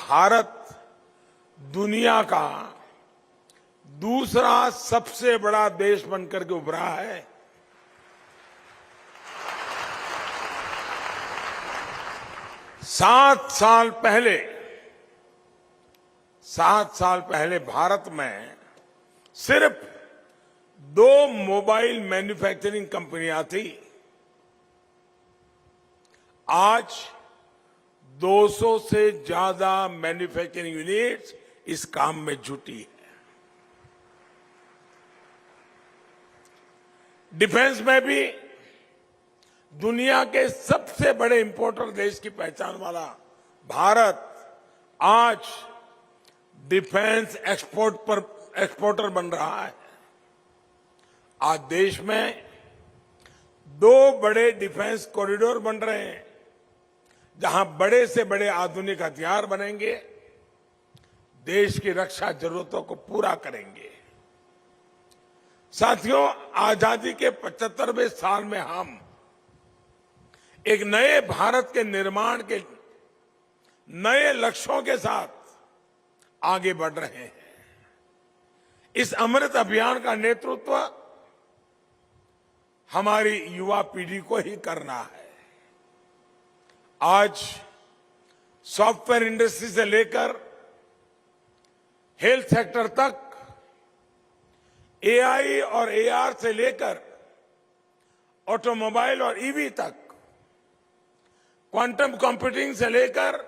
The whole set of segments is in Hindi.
भारत दुनिया का दूसरा सबसे बड़ा देश बनकर के उभरा है। सात साल पहले भारत में सिर्फ 2 मोबाइल मैन्युफैक्चरिंग कंपनियां थी। आज 200 से ज्यादा मैन्युफैक्चरिंग यूनिट्स इस काम में जुटी है। डिफेंस में भी दुनिया के सबसे बड़े इंपोर्टर देश की पहचान वाला भारत आज डिफेंस एक्सपोर्टर बन रहा है। आज देश में 2 बड़े डिफेंस कॉरिडोर बन रहे हैं, जहां बड़े से बड़े आधुनिक हथियार बनेंगे, देश की रक्षा जरूरतों को पूरा करेंगे। साथियों, आजादी के 75वें साल में हम एक नए भारत के निर्माण के नए लक्ष्यों के साथ आगे बढ़ रहे हैं। इस अमृत अभियान का नेतृत्व हमारी युवा पीढ़ी को ही करना है। आज सॉफ्टवेयर इंडस्ट्री से लेकर हेल्थ सेक्टर तक, एआई और एआर से लेकर ऑटोमोबाइल और ईवी तक, क्वांटम कंप्यूटिंग से लेकर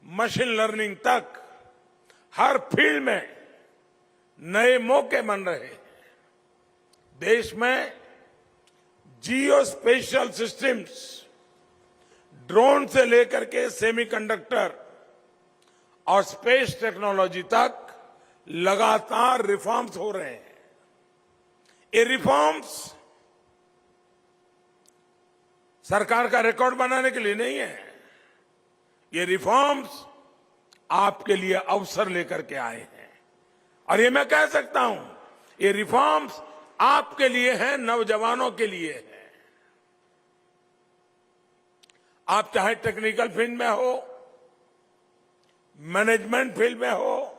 मशीन लर्निंग तक, हर फील्ड में नए मौके बन रहे हैं। देश में जियो स्पेशल सिस्टम्स, ड्रोन से लेकर के सेमीकंडक्टर और स्पेस टेक्नोलॉजी तक लगातार रिफॉर्म्स हो रहे हैं। ये रिफॉर्म्स सरकार का रिकॉर्ड बनाने के लिए नहीं है। ये रिफॉर्म्स आपके लिए अवसर लेकर के आए हैं। और ये मैं कह सकता हूं, ये रिफॉर्म्स आपके लिए हैं, नौजवानों के लिए है। आप चाहे टेक्निकल फील्ड में हो, मैनेजमेंट फील्ड में हो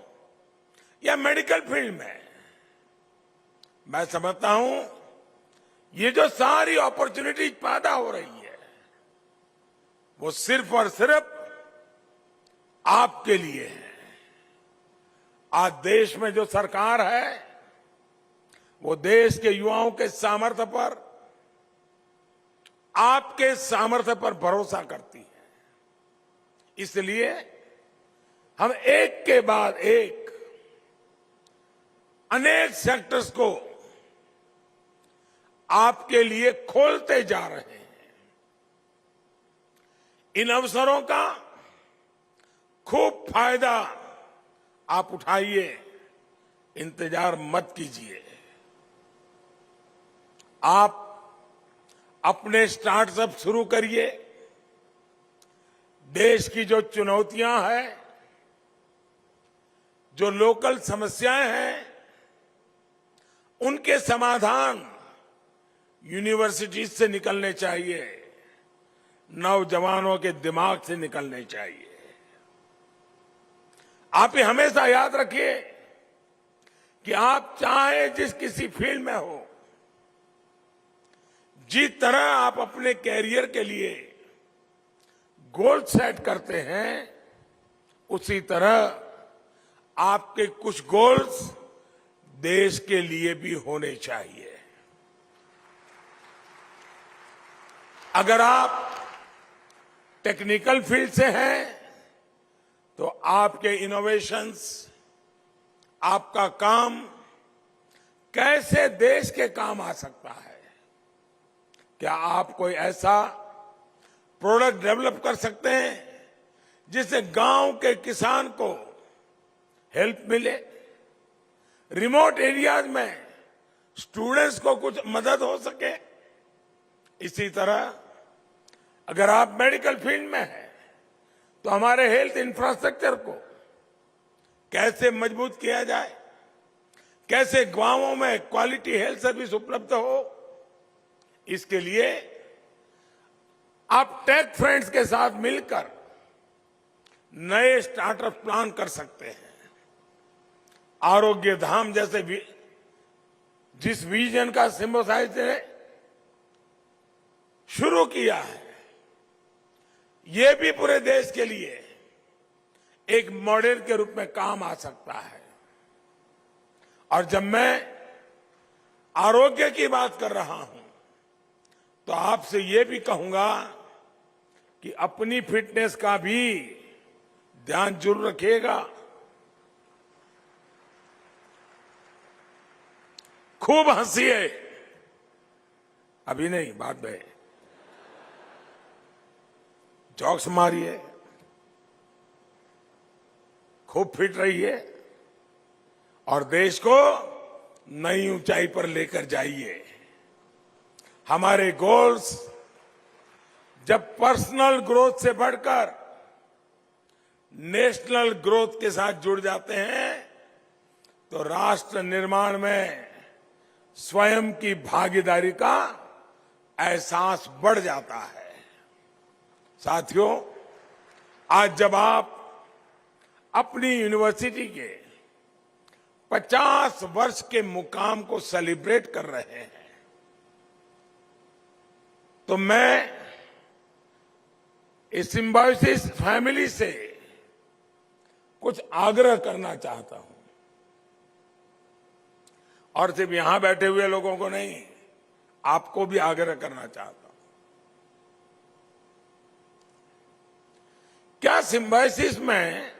या मेडिकल फील्ड में, मैं समझता हूं ये जो सारी अपॉर्चुनिटीज पैदा हो रही है, वो सिर्फ और सिर्फ आपके लिए है। आज देश में जो सरकार है, वो देश के युवाओं के सामर्थ्य पर, आपके सामर्थ्य पर भरोसा करती है। इसलिए हम एक के बाद एक अनेक सेक्टर्स को आपके लिए खोलते जा रहे हैं। इन अवसरों का खूब फायदा आप उठाइए, इंतजार मत कीजिए। आप अपने स्टार्टअप शुरू करिए। देश की जो चुनौतियां हैं, जो लोकल समस्याएं हैं, उनके समाधान यूनिवर्सिटीज से निकलने चाहिए, नौजवानों के दिमाग से निकलने चाहिए। आप ये हमेशा याद रखिए कि आप चाहे जिस किसी फील्ड में हो, जिस तरह आप अपने कैरियर के लिए गोल सेट करते हैं, उसी तरह आपके कुछ गोल्स देश के लिए भी होने चाहिए। अगर आप टेक्निकल फील्ड से हैं, तो आपके इनोवेशंस, आपका काम कैसे देश के काम आ सकता है। क्या आप कोई ऐसा प्रोडक्ट डेवलप कर सकते हैं जिससे गांव के किसान को हेल्प मिले, रिमोट एरियाज में स्टूडेंट्स को कुछ मदद हो सके। इसी तरह अगर आप मेडिकल फील्ड में हैं, तो हमारे हेल्थ इंफ्रास्ट्रक्चर को कैसे मजबूत किया जाए, कैसे गांवों में क्वालिटी हेल्थ सर्विस उपलब्ध हो, इसके लिए आप टेक फ्रेंड्स के साथ मिलकर नए स्टार्टअप प्लान कर सकते हैं। आरोग्य धाम जैसे जिस विजन का सिम्बोसाइज ने शुरू किया है, ये भी पूरे देश के लिए एक मॉडल के रूप में काम आ सकता है। और जब मैं आरोग्य की बात कर रहा हूं तो आपसे ये भी कहूंगा कि अपनी फिटनेस का भी ध्यान जरूर रखिएगा। खूब हंसिए, अभी नहीं, बाद में जॉक्स मारिए, खूब फिट रहिए और देश को नई ऊंचाई पर लेकर जाइए। हमारे गोल्स जब पर्सनल ग्रोथ से बढ़कर नेशनल ग्रोथ के साथ जुड़ जाते हैं तो राष्ट्र निर्माण में स्वयं की भागीदारी का एहसास बढ़ जाता है। साथियों, आज जब आप अपनी यूनिवर्सिटी के 50 वर्ष के मुकाम को सेलिब्रेट कर रहे हैं तो मैं इस सिम्बायोसिस फैमिली से कुछ आग्रह करना चाहता हूं, और सिर्फ यहां बैठे हुए लोगों को नहीं, आपको भी आग्रह करना चाहता हूं। क्या सिम्बायोसिस में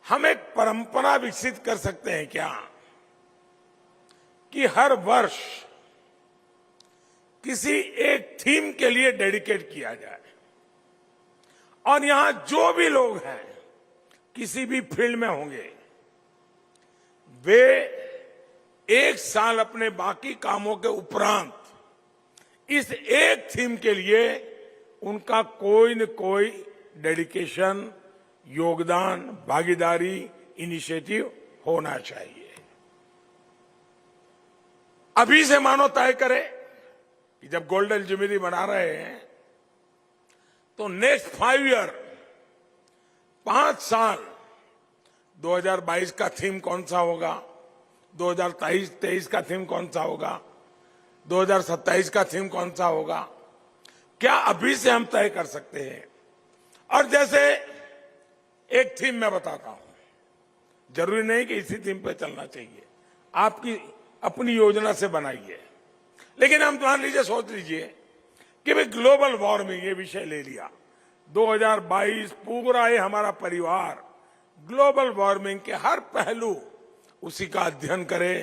हम एक परंपरा विकसित कर सकते हैं क्या कि हर वर्ष किसी एक थीम के लिए डेडिकेट किया जाए और यहां जो भी लोग हैं किसी भी फील्ड में होंगे वे एक साल अपने बाकी कामों के उपरांत इस एक थीम के लिए उनका कोई न कोई डेडिकेशन, योगदान, भागीदारी, इनिशिएटिव होना चाहिए। अभी से मानो तय करें कि जब गोल्डन जुबली मना रहे हैं तो नेक्स्ट 5 ईयर, 5 साल 2022 का थीम कौन सा होगा, 2023 का थीम कौन सा होगा, 2027 का थीम कौन सा होगा, क्या अभी से हम तय कर सकते हैं? और जैसे एक थीम मैं बताता हूं, जरूरी नहीं कि इसी थीम पे चलना चाहिए, आपकी अपनी योजना से बनाइए, लेकिन हम मान लीजिए, सोच लीजिए कि भाई ग्लोबल वार्मिंग ये विषय ले लिया, 2022 पूरा ये हमारा परिवार ग्लोबल वार्मिंग के हर पहलू उसी का अध्ययन करे,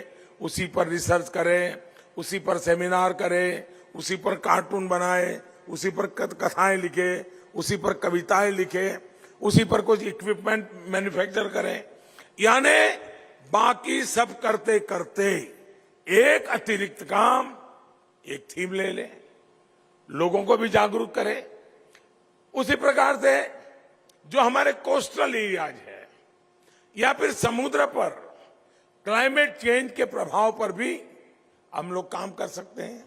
उसी पर रिसर्च करे, उसी पर सेमिनार करे, उसी पर कार्टून बनाए, उसी पर कथाएं लिखे, उसी पर कविताएं लिखे, उसी पर कुछ इक्विपमेंट मैन्युफैक्चर करें। यानी बाकी सब करते करते एक अतिरिक्त काम, एक थीम ले ले, लोगों को भी जागरूक करे। उसी प्रकार से जो हमारे कोस्टल एरियाज है या फिर समुद्र पर क्लाइमेट चेंज के प्रभाव पर भी हम लोग काम कर सकते हैं।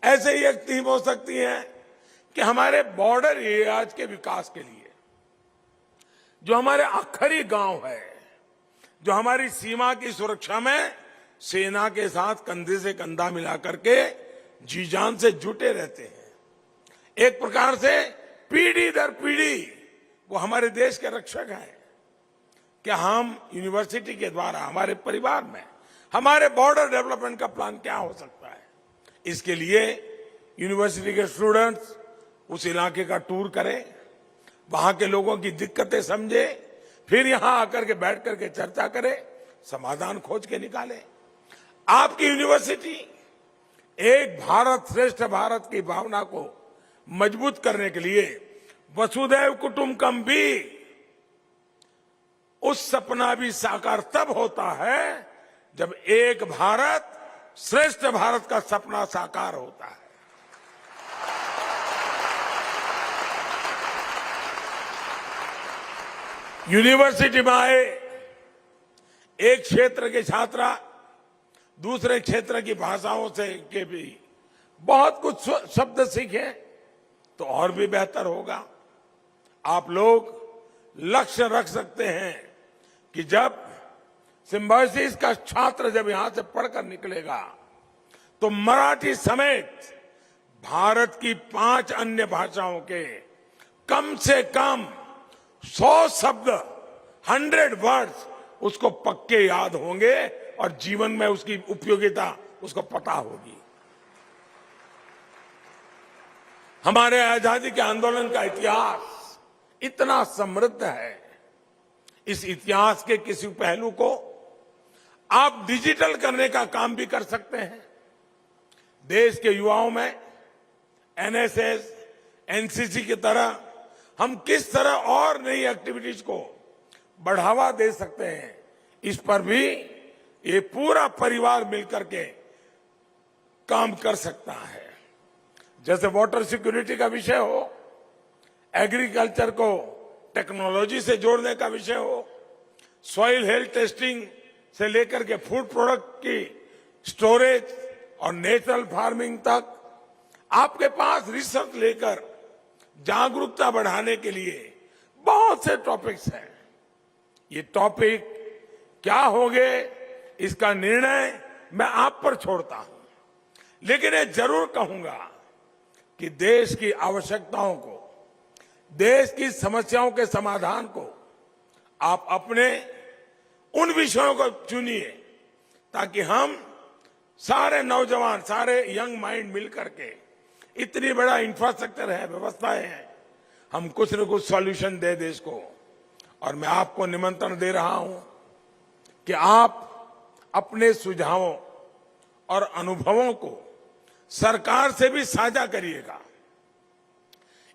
ऐसे ही एक थीम हो सकती है कि हमारे बॉर्डर एरियाज के विकास के लिए जो हमारे आखिरी गांव है, जो हमारी सीमा की सुरक्षा में सेना के साथ कंधे से कंधा मिला करके जी जान से जुटे रहते हैं, एक प्रकार से पीढ़ी दर पीढ़ी वो हमारे देश के रक्षक हैं। क्या हम यूनिवर्सिटी के द्वारा हमारे परिवार में हमारे बॉर्डर डेवलपमेंट का प्लान क्या हो सकता है? इसके लिए यूनिवर्सिटी के स्टूडेंट्स उस इलाके का टूर करें, वहां के लोगों की दिक्कतें समझे, फिर यहां आकर के बैठ करके चर्चा करें, समाधान खोज के निकालें। आपकी यूनिवर्सिटी एक भारत श्रेष्ठ भारत की भावना को मजबूत करने के लिए वसुधैव कुटुंबकम भी, उस सपना भी साकार तब होता है जब एक भारत श्रेष्ठ भारत का सपना साकार होता है। यूनिवर्सिटी में आए एक क्षेत्र के छात्रा दूसरे क्षेत्र की भाषाओं से के भी बहुत कुछ शब्द सीखे तो और भी बेहतर होगा। आप लोग लक्ष्य रख सकते हैं कि जब सिम्बायोसिस का छात्र जब यहां से पढ़कर निकलेगा तो मराठी समेत भारत की 5 अन्य भाषाओं के कम से कम 100 शब्द 100 वर्ड्स उसको पक्के याद होंगे और जीवन में उसकी उपयोगिता उसको पता होगी। हमारे आजादी के आंदोलन का इतिहास इतना समृद्ध है। इस इतिहास के किसी पहलू को आप डिजिटल करने का काम भी कर सकते हैं। देश के युवाओं में एनएसएस, एनसीसी की तरह हम किस तरह और नई एक्टिविटीज को बढ़ावा दे सकते हैं, इस पर भी ये पूरा परिवार मिलकर के काम कर सकता है। जैसे वाटर सिक्योरिटी का विषय हो, एग्रीकल्चर को टेक्नोलॉजी से जोड़ने का विषय हो, सॉइल हेल्थ टेस्टिंग से लेकर के फूड प्रोडक्ट की स्टोरेज और नेचुरल फार्मिंग तक, आपके पास रिसर्च लेकर जागरूकता बढ़ाने के लिए बहुत से टॉपिक्स हैं। ये टॉपिक क्या होंगे इसका निर्णय मैं आप पर छोड़ता हूं, लेकिन ये जरूर कहूंगा कि देश की आवश्यकताओं को, देश की समस्याओं के समाधान को आप अपने उन विषयों को चुनिए ताकि हम सारे नौजवान, सारे यंग माइंड मिलकर के, इतनी बड़ा इंफ्रास्ट्रक्चर है, व्यवस्थाएं हैं, हम कुछ न कुछ सॉल्यूशन दे देश को। और मैं आपको निमंत्रण दे रहा हूं कि आप अपने सुझावों और अनुभवों को सरकार से भी साझा करिएगा।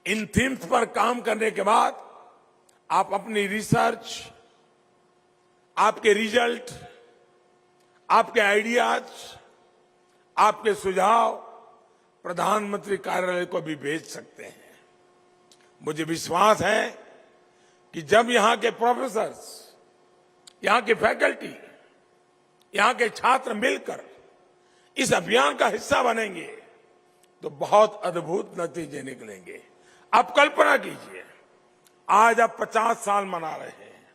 इन थीम्स पर काम करने के बाद आप अपनी रिसर्च, आपके रिजल्ट, आपके आइडियाज, आपके सुझाव प्रधानमंत्री कार्यालय को भी भेज सकते हैं। मुझे विश्वास है कि जब यहां के प्रोफेसर्स, यहां के फैकल्टी, यहां के छात्र मिलकर इस अभियान का हिस्सा बनेंगे तो बहुत अद्भुत नतीजे निकलेंगे। आप कल्पना कीजिए, आज आप 50 साल मना रहे हैं,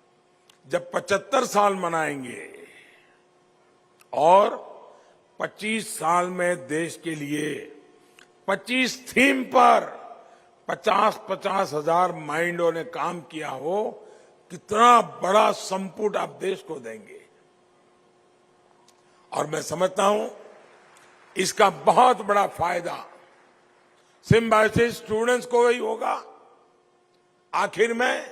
जब 75 साल मनाएंगे और 25 साल में देश के लिए 25 थीम पर 50-50 हजार माइंडों ने काम किया हो, कितना बड़ा संपुट आप देश को देंगे। और मैं समझता हूं इसका बहुत बड़ा फायदा सिम्बायोसिस स्टूडेंट्स को ही होगा। आखिर में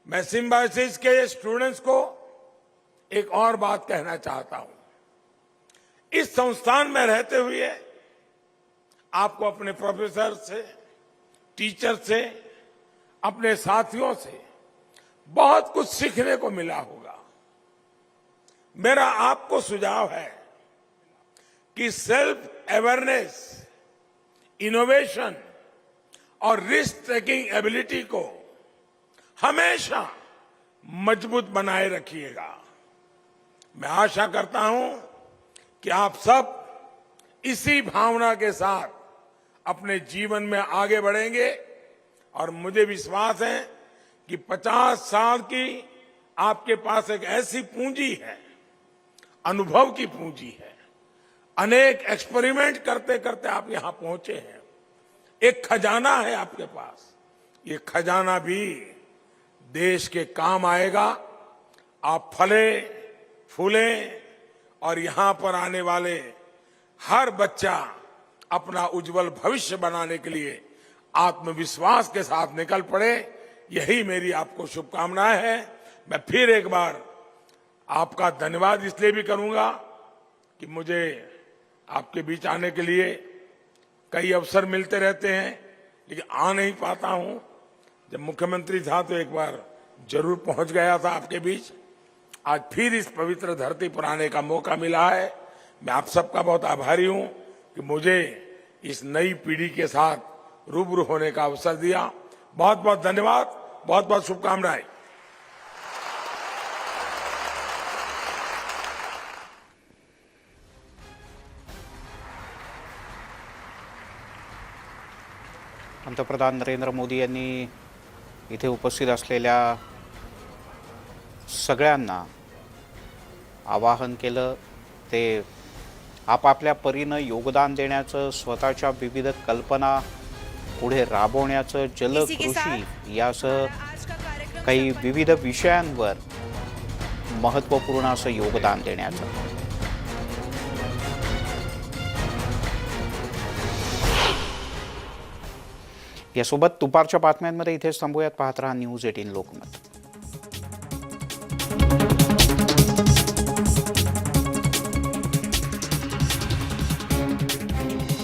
मैं सिम्बायोसिस के स्टूडेंट्स को एक और बात कहना चाहता हूं। इस संस्थान में रहते हुए आपको अपने प्रोफेसर से, टीचर से, अपने साथियों से बहुत कुछ सीखने को मिला होगा। मेरा आपको सुझाव है कि सेल्फ अवेयरनेस, इनोवेशन और रिस्क टेकिंग एबिलिटी को हमेशा मजबूत बनाए रखिएगा। मैं आशा करता हूं कि आप सब इसी भावना के साथ अपने जीवन में आगे बढ़ेंगे और मुझे विश्वास है कि 50 साल की आपके पास एक ऐसी पूंजी है, अनुभव की पूंजी है। अनेक एक्सपेरिमेंट करते करते आप यहां पहुंचे हैं। एक खजाना है आपके पास, ये खजाना भी देश के काम आएगा। आप फले फूले और यहां पर आने वाले हर बच्चा अपना उज्जवल भविष्य बनाने के लिए आत्मविश्वास के साथ निकल पड़े, यही मेरी आपको शुभकामनाएं है। मैं फिर एक बार आपका धन्यवाद इसलिए भी करूंगा कि मुझे आपके बीच आने के लिए कई अवसर मिलते रहते हैं, लेकिन आ नहीं पाता हूं। जब मुख्यमंत्री था तो एक बार जरूर पहुंच गया था आपके बीच। आज फिर इस पवित्र धरती पर आने का मौका मिला है। मैं आप सबका बहुत आभारी हूं कि मुझे इस नई पीढ़ी के साथ रूबरू होने का अवसर दिया। बहुत बहुत धन्यवाद, बहुत बहुत शुभकामनाएं। पंतप्रधान नरेंद्र मोदी यांनी इथे उपस्थित असलेल्या सगळ्यांना आवाहन केलं ते आपापल्या परीनं योगदान देण्याचं, स्वतःच्या विविध कल्पना पुढे राबवण्याचं, जलकृषी यासह काही विविध विषयांवर महत्त्वपूर्ण असं योगदान देण्याचं. यासोबत दुपारच्या बातम्यांमध्ये इथेच थांबूयात. पाहत रहा न्यूज 18 लोकमत.